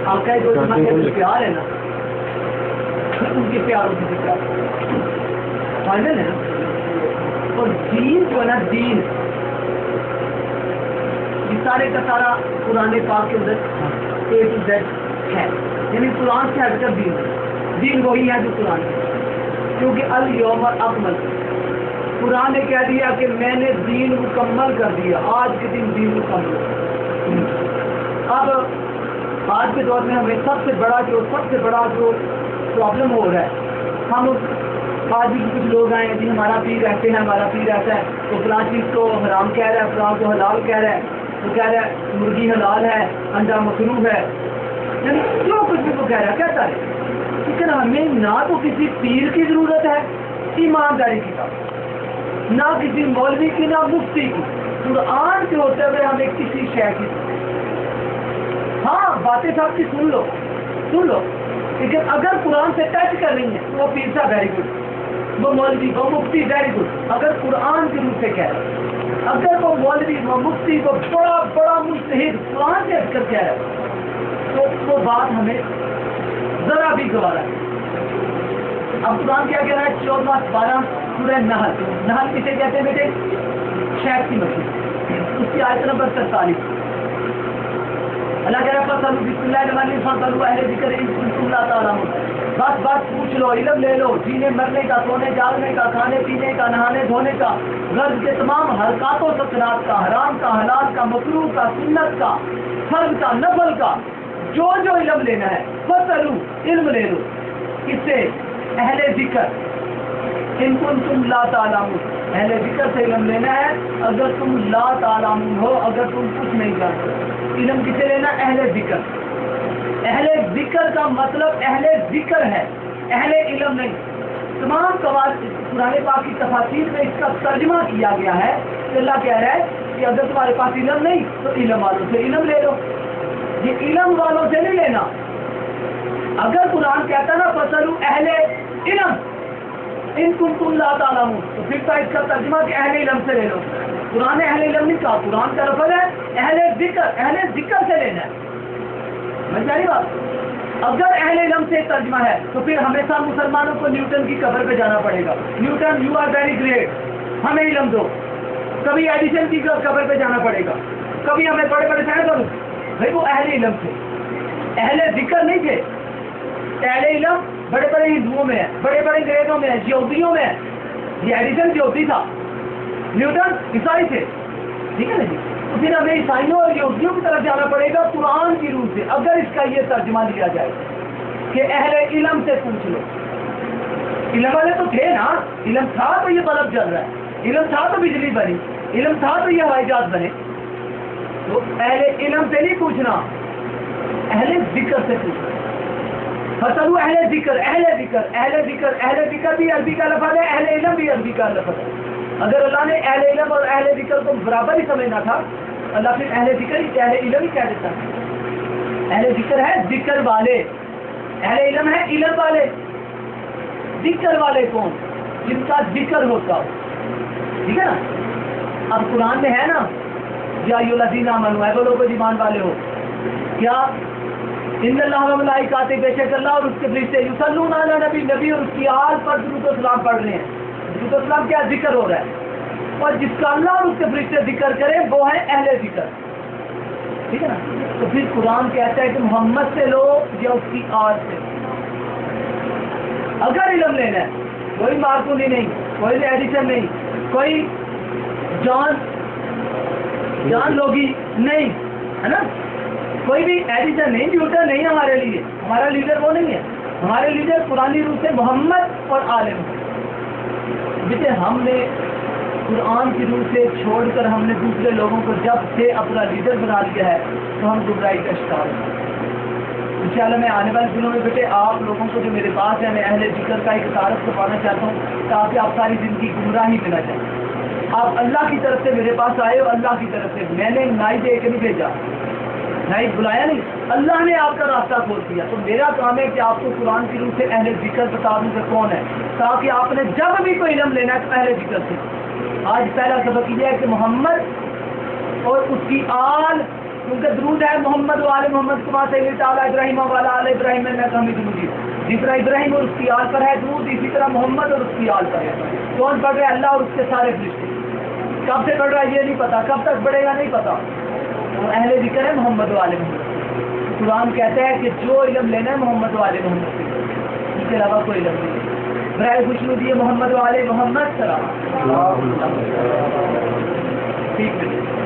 آپ کا جو پیار ہے نا ان کے پیاروں سے پیار فائنل ہے نا. اور دین جو ہے نا دین یہ سارے کا سارا قرآن پاک کے اندر اے ٹو زیڈ ہے. یعنی قرآن سے ہٹ کر دین وہی ہے جو قرآن ہے. کیونکہ الیوم اکملت قرآن نے کہہ دیا کہ میں نے دین مکمل کر دیا. آج کے دن دین مکمل. اب آج کے دور میں ہمیں سب سے بڑا جو پرابلم ہو رہا ہے, ہم آج بھی کچھ لوگ آئے ہیں جی ہمارا پیر رہتے ہیں, ہمارا پیر رہتا ہے تو فلاں چیز کو حرام کہہ رہا ہے, فلاں کو حلال کہہ رہا ہے, وہ کہہ رہا ہے مرغی حلال ہے, انڈا مکروہ ہے, یعنی جو کچھ بھی وہ کہہ رہا ہے کہتا ہے. لیکن ہمیں نہ تو کسی پیر کی ضرورت ہے ایمانداری کی طرف, نہ کسی مولوی کی, نہ مفتی کی. قرآن کے ہوتے ہوئے ہمیں کسی شے کی, ہاں باتیں سب کی سن لو, لیکن اگر قرآن سے ٹچ کر رہی ہیں وہ پیر صاحب ویری گڈ, وہ مولوی وہ مفتی ویری گڈ. اگر قرآن کے روح سے کہہ رہے ہیں, اگر وہ مولوی وہ مفتی وہ بڑا مجتہد قرآن سے ہٹ کر کہہ رہا ہے تو وہ بات ہمیں ذرا بھی گوارا ہے. اب قرآن کیا کہہ رہا ہے 14-12 سورہ نحل کسے کہتے ہیں بیٹے؟ شہد کی مچھلی. اس کی آیت نمبر 43 اللہ کہہ رہا ہے فصلوا بسم اللہ الرحمن الرحیم فصلوا اہل ذکر ان کنتم لا تعلمون. بس پوچھ لو, علم لے لو, جینے مرنے کا, سونے جاگنے کا, کھانے پینے کا, نہانے دھونے کا, غرض کے تمام حرکات و سکنات کا, حرام کا, حلال کا, مکروہ کا, سنت کا, فرض کا, نفل کا, جو علم لینا ہے فصلوا علم لے لو. کس سے؟ اہل ذکر ان کنتم لا تعلمون. اہل ذکر سے علم لینا ہے اگر تم لا تعلمون ہو, اگر تم کچھ نہیں جانتے. علم کسے لینا؟ اہل ذکر. اہل ذکر کا مطلب اہل ذکر ہے, اہل علم نہیں. تمام قرآن پاک کی تفاسیر میں اس کا ترجمہ کیا گیا ہے کہ اللہ کہہ رہا ہے کہ اگر تمہارے پاس علم نہیں تو علم والوں سے علم لے لو. یہ علم والوں سے نہیں لینا. اگر قرآن کہتا نا فصلوا اہل علم ان کنتم لا تعلمون تو پھر تو اس کا ترجمہ کہ اہل علم سے لے لو. قرآن نے اہل علم نہیں کہا, قرآن کا لفظ ہے اہل ذکر سے لینا ہے. سمجھ آئی بات؟ اگر اہل علم سے ترجمہ ہے تو پھر ہمیشہ مسلمانوں کو نیوٹن کی قبر پہ جانا پڑے گا. Newton you are very great, ہمیں علم دو. کبھی ایڈیشن کی قبر پہ جانا پڑے گا, کبھی ہمیں بڑے بڑے شہر کروں. بھائی وہ اہل علم تھے, اہل ذکر نہیں تھے. اہل علم بڑے بڑے ہندوؤں میں ہے, بڑے بڑے انگریزوں میں ہے, یہودیوں میں ہے. یہ ایڈیشن یہودی تھا, نیوٹن عیسائی تھے. ٹھیک ہے نا جی؟ تو پھر ہمیں عیسائیوں اور یہودیوں کی طرف جانا پڑے گا قرآن کی روح سے. اگر اس کا یہ ترجمہ لیا جائے کہ اہل علم سے پوچھ لو. علم والے تو تھے نا, علم تھا تو یہ بلب جل رہا ہے, علم تھا تو بجلی بنی, علم تھا تو یہ ہوائی جہاز بنے. تو اہل علم سے نہیں پوچھنا, اہل ذکر سے پوچھنا. فصلوا اہل ذکر, اہل ذکر بھی عربی کا لفظ ہے, اہل علم بھی عربی کا لفظ ہے. اگر اللہ نے اہل علم اور اہل ذکر کو برابر ہی سمجھنا تھا, اللہ پھر اہل ذکر ہی اہل علم ہی کہہ دیتا. اہل ذکر ہے ذکر والے, اہل علم ہے علم والے. ذکر والے کون؟ جن کا ذکر ہوتا ہو. ٹھیک ہے نا؟ اب قرآن میں ہے نا یا ایھا الذین آمنوا, اے وہ لوگ ایمان والے ہو, کیا ان اللہ و ملائکاتہ, بے شک اللہ اور اس کے فرشتے یصلون علی نبی, نبی اور اس کی آل پر درود و سلام پڑھ رہے ہیں. درود و سلام کیا ذکر ہو رہا ہے, اور جس کا اللہ اور اس کے فرشتے ذکر کریں وہ ہے اہل ذکر. ٹھیک ہے نا؟ تو پھر قرآن کہتا ہے کہ محمد سے لو یا اس کی آل سے. اگر علم لینا ہے کوئی مارکونی نہیں, کوئی ایڈیشن نہیں, کوئی جان لوگی نہیں, ہے نا, کوئی بھی ایڈیشن نہیں, نیوٹن نہیں. ہمارے لیے ہمارا لیڈر وہ نہیں ہے. ہمارے لیڈر قرآنی روح سے محمد اور عالم. جسے ہم نے قرآن کی روح سے چھوڑ کر ہم نے دوسرے لوگوں کو جب سے اپنا لیڈر بنا لیا ہے تو ہم گمراہی کا شکار ہیں. انشاءاللہ میں آنے والے دنوں میں بیٹے آپ لوگوں کو جو میرے پاس ہے, میں اہل ذکر کا ایک تعارف کروانا چاہتا ہوں تاکہ آپ ساری زندگی گمراہی میں نہ جائیں. آپ اللہ کی طرف سے میرے پاس آئے ہو, اللہ کی طرف سے. میں نے نائی دے کے نہیں بھیجا, نہیں بلایا نہیں, اللہ نے آپ کا راستہ کھول دیا. تو میرا کام ہے کہ آپ کو قرآن کی روح سے اہل ذکر بتا دوں کہ کون ہے, تاکہ آپ نے جب بھی کوئی علم لینا ہے تو اہل ذکر سے. آج پہلا سبق یہ ہے کہ محمد اور اس کی آل کیونکہ درود ہے محمد وآل محمد کما صلی تعالیٰ ابراہیم والا آل ابراہیم انک حمید مجید. جس طرح ابراہیم اور اس کی آل پر ہے درود، اسی طرح محمد اور اس کی آل پر ہے. کون پڑھ رہا ہے؟ اللہ اور اس کے سارے فرشتے. کب سے پڑھ رہا ہے یہ نہیں پتا، کب تک پڑھے گا نہیں پتا. اور اہل ذکر ہے محمد وآل محمد. قرآن کہتا ہے کہ جو علم لینا ہے محمد وآل محمد سے، اس کے علاوہ کوئی علم نہیں. برائے خوشنو دیے محمد وآل محمد سلام. ٹھیک ہے.